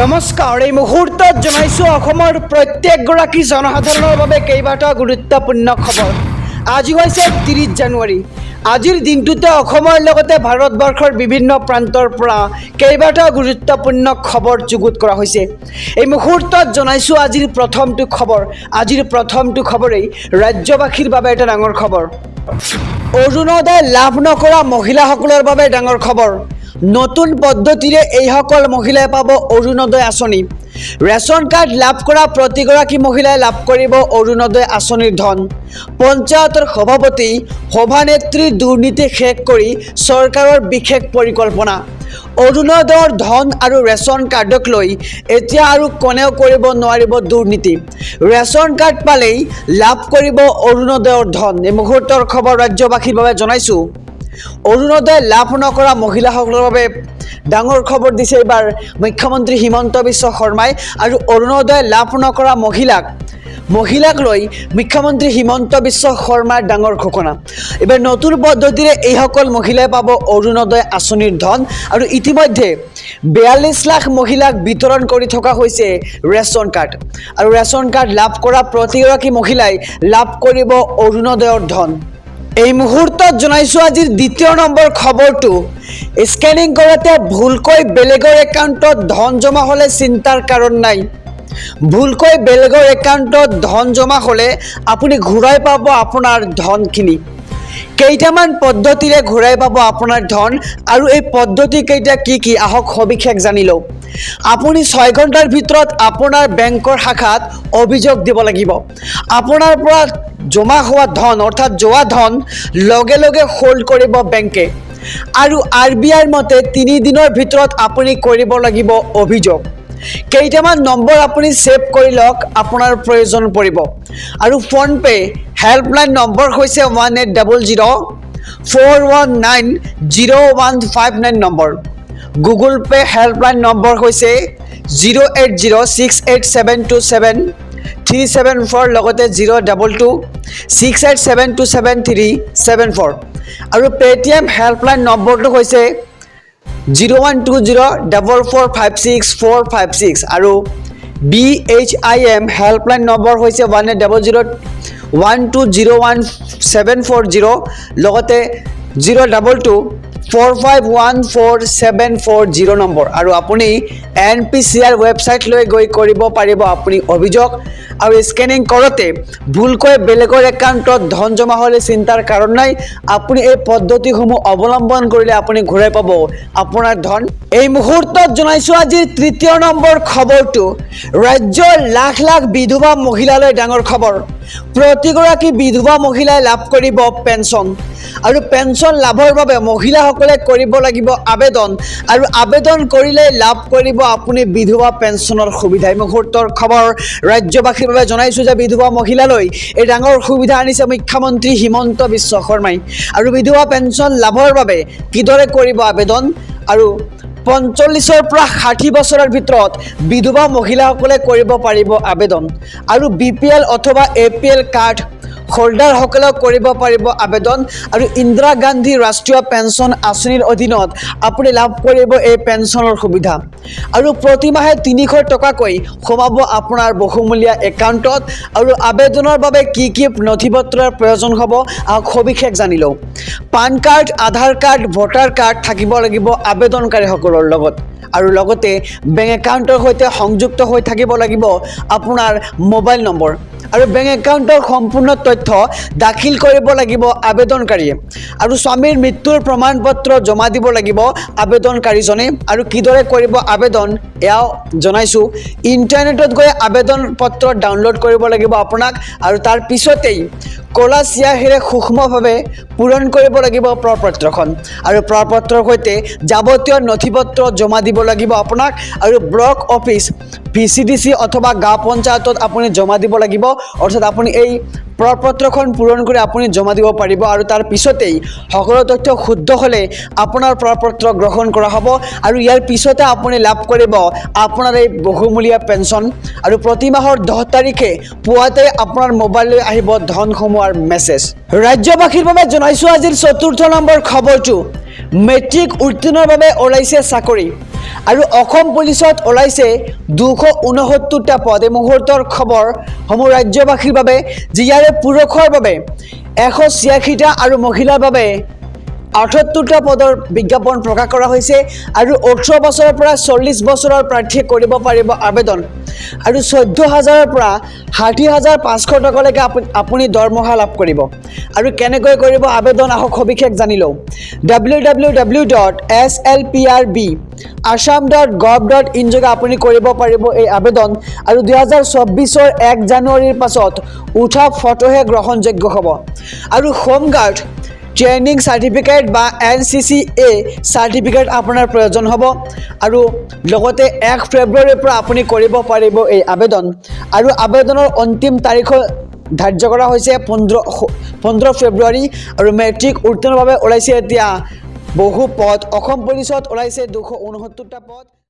নমস্কাৰ এই মুহূৰ্তত জনাইছোঁ অসমৰ প্ৰত্যেকগৰাকী জনসাধাৰণৰ বাবে কেইবাটাও গুৰুত্বপূৰ্ণ খবৰ। আজি হৈছে 30 জানুৱাৰী। আজিৰ দিনটোতে অসমৰ লগতে ভাৰতবৰ্ষৰ বিভিন্ন প্ৰান্তৰ পৰা কেইবাটাও গুৰুত্বপূৰ্ণ খবৰ যুগুত কৰা হৈছে। এই মুহূৰ্তত জনাইছোঁ আজিৰ প্ৰথমটো খবৰ। আজিৰ প্ৰথমটো খবৰেই ৰাজ্যবাসীৰ বাবে এটা ডাঙৰ খবৰ। অৰুণোদয় লাভ নকৰা মহিলাসকলৰ বাবে ডাঙৰ খবৰ। নতুন পদ্ধতিৰে এইসকল মহিলাই পাব অৰুণোদয় আঁচনি। ৰেচন কাৰ্ড লাভ কৰা প্ৰতিগৰাকী মহিলাই লাভ কৰিব অৰুণোদয় আঁচনিৰ ধন। পঞ্চায়তৰ সভাপতি সভানেত্ৰীৰ দুৰ্নীতি শেষ কৰি চৰকাৰৰ বিশেষ পৰিকল্পনা। অৰুণোদয়ৰ ধন আৰু ৰেচন কাৰ্ডক লৈ এতিয়া আৰু কোনেও কৰিব নোৱাৰিব দুৰ্নীতি। ৰেচন কাৰ্ড পালেই লাভ কৰিব অৰুণোদয়ৰ ধন। এই মুহূৰ্তৰ খবৰ ৰাজ্যবাসীৰ বাবে জনাইছোঁ। অৰুণোদয় লাভ নকৰা মহিলাসকলৰ বাবে ডাঙৰ খবৰ দিছে এইবাৰ মুখ্যমন্ত্ৰী হিমন্ত বিশ্ব শৰ্মাই। আৰু অৰুণোদয় লাভ নকৰা মহিলাক লৈ মুখ্যমন্ত্ৰী হিমন্ত বিশ্ব শৰ্মাৰ ডাঙৰ ঘোষণা। এইবাৰ নতুন পদ্ধতিৰে এইসকল মহিলাই পাব অৰুণোদয় আঁচনিৰ ধন। আৰু ইতিমধ্যে 42 লাখ মহিলাক বিতৰণ কৰি থকা হৈছে ৰেচন কাৰ্ড। আৰু ৰেচন কাৰ্ড লাভ কৰা প্ৰতিগৰাকী মহিলাই লাভ কৰিব অৰুণোদয়ৰ ধন। এই মুহূৰ্তত জনাইছোঁ আজিৰ দ্বিতীয় নম্বৰ খবৰটো। স্কেনিং কৰোঁতে ভুলকৈ বেলেগৰ একাউণ্টত ধন জমা হ'লে চিন্তাৰ কাৰণ নাই। ভুলকৈ বেলেগৰ একাউণ্টত ধন জমা হ'লে আপুনি ঘূৰাই পাব আপোনাৰ ধনখিনি। কেইটামান পদ্ধতিৰে ঘূৰাই পাব আপোনাৰ ধন। আৰু এই পদ্ধতি কেইটা কি আহক সবিশেষ জানি লওঁ। আপুনি 6 ঘণ্টাৰ ভিতৰত আপোনাৰ বেংকৰ শাখাত অভিযোগ দিব লাগিব। আপোনাৰ পৰা জমা হোৱা ধন অৰ্থাৎ যোৱা ধন লগে লগে হোল্ড কৰিব বেংকে। আৰু RBIৰ মতে 3 দিনৰ ভিতৰত আপুনি কৰিব লাগিব অভিযোগ। কেইটামান নম্বৰ আপুনি ছেভ কৰি লওক, আপোনাৰ প্ৰয়োজন পৰিব। আৰু ফোনপে হেল্পলাইন নম্বৰ হৈছে 1800-419-0159 number. Google pay helpline number হৈছে 08068727374 লগতে 02268727374। আৰু পেটিএম হেল্পলাইন নম্বৰটো হৈছে 01204456 আৰু BHIM হেল্পলাইন নম্বৰ হৈছে 1800-1201-740 লগতে 02245144740 নম্বৰ। আৰু আপুনি NPCR ৱেবছাইটলৈ গৈ কৰিব পাৰিব আপুনি অভিযোগ। আৰু স্কেনিং কৰোঁতে ভুলকৈ বেলেগৰ একাউণ্টত ধন জমা হ'লে চিন্তাৰ কাৰণ নাই। আপুনি এই পদ্ধতিসমূহ অৱলম্বন কৰিলে আপুনি ঘূৰাই পাব আপোনাৰ ধন। এই মুহূৰ্তত জনাইছোঁ আজিৰ তৃতীয় নম্বৰ খবৰটো। ৰাজ্যৰ লাখ লাখ বিধৱা মহিলালৈ ডাঙৰ খবৰ। প্ৰতিগৰাকী বিধৱা মহিলাই লাভ কৰিব পেঞ্চন। আৰু পেঞ্চন লাভৰ বাবে মহিলাসকলে কৰিব লাগিব আবেদন। আৰু আবেদন কৰিলে লাভ কৰিব আপুনি বিধৱা পেঞ্চনৰ সুবিধা। এই মুহূৰ্তৰ খবৰ ৰাজ্যবাসীৰ বাবে জনাইছোঁ যে বিধৱা মহিলালৈ এই ডাঙৰ সুবিধা আনিছে মুখ্যমন্ত্ৰী হিমন্ত বিশ্ব শৰ্মাই। আৰু বিধৱা পেঞ্চন লাভৰ বাবে কিদৰে কৰিব আবেদন। আৰু 45ৰ পৰা 60 বছৰৰ ভিতৰত বিধৱা মহিলাসকলে কৰিব পাৰিব আবেদন। আৰু BPL অথবা APL কাৰ্ড হোল্ডাৰসকলেও কৰিব পাৰিব আবেদন। আৰু ইন্দিৰা গান্ধী ৰাষ্ট্ৰীয় পেঞ্চন আঁচনিৰ অধীনত আপুনি লাভ কৰিব এই পেঞ্চনৰ সুবিধা। আৰু প্ৰতিমাহে 300 টকাকৈ সোমাব আপোনাৰ বহুমূলীয়া একাউণ্টত। আৰু আবেদনৰ বাবে কি নথিপত্ৰৰ প্ৰয়োজন হ'ব সবিশেষ জানি লওঁ। পান কাৰ্ড, আধাৰ কাৰ্ড, ভোটাৰ কাৰ্ড থাকিব লাগিব আবেদনকাৰীসকলৰ লগত। আৰু লগতে বেংক একাউণ্টৰ সৈতে সংযুক্ত হৈ থাকিব লাগিব আপোনাৰ মোবাইল নম্বৰ। আৰু বেংক একাউণ্টৰ সম্পূৰ্ণ তথ্য দাখিল কৰিব লাগিব আবেদনকাৰীয়ে। আৰু স্বামীৰ মৃত্যুৰ প্ৰমাণ পত্ৰ জমা দিব লাগিব আবেদনকাৰীজনে। আৰু কিদৰে কৰিব আবেদন এয়াও জনাইছোঁ। ইণ্টাৰনেটত গৈ আবেদন পত্ৰ ডাউনলোড কৰিব লাগিব আপোনাক। আৰু তাৰ পিছতেই ক'লা চিয়াহীৰে সূক্ষ্মভাৱে পূৰণ কৰিব লাগিব প্ৰপত্ৰখন। আৰু প্ৰপত্ৰৰ সৈতে যাৱতীয় নথিপত্ৰ জমা দিব লাগিব আপোনাক। আৰু ব্লক অফিচ, VCDC অথবা গাঁও পঞ্চায়তত আপুনি জমা দিব লাগিব। অৰ্থাৎ আপুনি এই প্ৰপত্ৰখন পূৰণ কৰি আপুনি জমা দিব পাৰিব। আৰু তাৰ পিছতেই সকলো তথ্য শুদ্ধ হ'লে আপোনাৰ প্ৰপত্ৰ গ্ৰহণ কৰা হ'ব। আৰু ইয়াৰ পিছতে আপুনি লাভ কৰিব আপোনাৰ এই বহুমূলীয়া পেঞ্চন। আৰু প্ৰতি মাহৰ 10 তাৰিখে পুৱাতে আপোনাৰ মোবাইললৈ আহিব ধনসমূহৰ মেছেজ। ৰাজ্যবাসীৰ বাবে জনাইছোঁ আজিৰ 4ৰ্থ নম্বৰ খবৰটো। মেট্ৰিক উত্তীৰ্ণৰ বাবে ওলাইছে চাকৰি। আৰু অসম পুলিচত ওলাইছে 269টা পদ। এই মুহূৰ্তৰ খবৰসমূহ ৰাজ্যবাসীৰ বাবে, যিয়াৰে পুৰুষৰ বাবে 186টা আৰু মহিলাৰ বাবে 78টা পদৰ বিজ্ঞাপন প্ৰকাশ কৰা হৈছে। আৰু 18 বছৰৰ পৰা 40 বছৰৰ প্ৰাৰ্থীয়ে কৰিব পাৰিব আবেদন। আৰু 14,000ৰ পৰা 60,500 টকালৈকে আপুনি দৰমহা লাভ কৰিব। আৰু কেনেকৈ কৰিব আবেদন, আহক সবিশেষ জানি লওঁ। www.slprb.assam.gov.in যোগে আপুনি কৰিব পাৰিব এই আবেদন। আৰু 2024ৰ 1 জানুৱাৰীৰ পাছত উঠা ফটোহে গ্ৰহণযোগ্য হ'ব। আৰু হোমগাৰ্ড ট্ৰেইনিং চাৰ্টিফিকেট বা NCCA চাৰ্টিফিকেট আপোনাৰ প্ৰয়োজন হ'ব। আৰু লগতে 1 ফেব্ৰুৱাৰীৰ পৰা আপুনি কৰিব পাৰিব এই আবেদন। আৰু আবেদনৰ অন্তিম তাৰিখ ধাৰ্য কৰা হৈছে 15 ফেব্ৰুৱাৰী। আৰু মেট্ৰিক উত্তীৰ্ণৰ বাবে ওলাইছে এতিয়া বহু পদ। অসম পুলিচত ওলাইছে 269টা পদ।